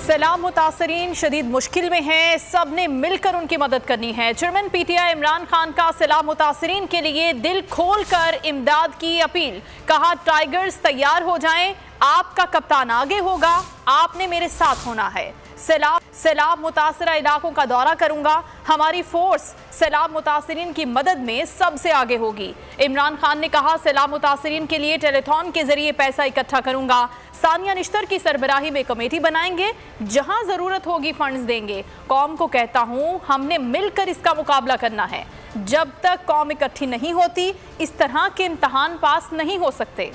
सैलाब मुतासरीन शदीद मुश्किल में हैं, सब ने मिलकर उनकी मदद करनी है। चेयरमैन पीटीआई इमरान खान का सैलाब मुतासरीन के लिए दिल खोल कर इमदाद की अपील। कहा टाइगर्स तैयार हो जाएं, आपका कप्तान आगे होगा, आपने मेरे साथ होना है। सैलाब मुतासरा इलाकों का दौरा करूंगा, हमारी फोर्स सैलाब मुतासरीन की मदद में सबसे आगे होगी। इमरान खान ने कहा सैलाब मुतासरीन के लिए टेलीथॉन के जरिए पैसा इकट्ठा करूंगा। सानिया निश्तर की सरबराही में कमेटी बनाएंगे, जहां जरूरत होगी फंड्स देंगे। कौम को कहता हूं हमने मिलकर इसका मुकाबला करना है। जब तक कौम इकट्ठी नहीं होती इस तरह के इम्तिहान पास नहीं हो सकते।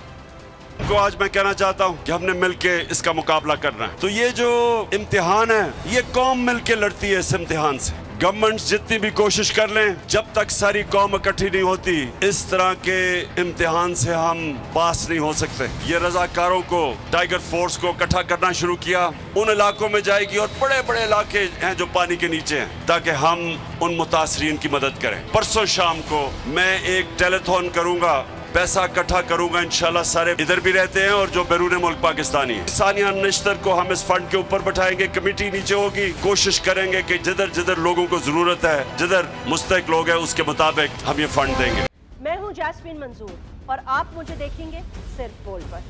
को आज मैं कहना चाहता हूं कि हमने मिलके इसका मुकाबला करना है। तो ये जो इम्तिहान है ये कौम मिलके लड़ती है। इस इम्तिहान से गवर्नमेंट जितनी भी कोशिश कर लें, जब तक सारी कौम इकट्ठी नहीं होती इस तरह के इम्तिहान से हम पास नहीं हो सकते। ये रजाकारों को, टाइगर फोर्स को इकट्ठा करना शुरू किया, उन इलाकों में जाएगी और बड़े बड़े इलाके हैं जो पानी के नीचे हैं, ताकि हम उन मुतासरीन की मदद करें। परसों शाम को मैं एक टेलीथॉन करूंगा, पैसा इकट्ठा करूंगा। इंशाल्लाह सारे इधर भी रहते हैं और जो बैरून मुल्क पाकिस्तानी है। सानिया निश्तर को हम इस फंड के ऊपर बैठाएंगे, कमेटी नीचे होगी। कोशिश करेंगे कि जिधर जिधर लोगों को जरूरत है, जिधर मुस्तहिक लोग हैं, उसके मुताबिक हम ये फंड देंगे। मैं हूं जैस्मीन मंजूर और आप मुझे देखेंगे सिर्फ बोल पर।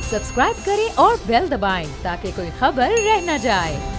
सब्सक्राइब करें और बेल दबाएं ताकि कोई खबर रह न जाए।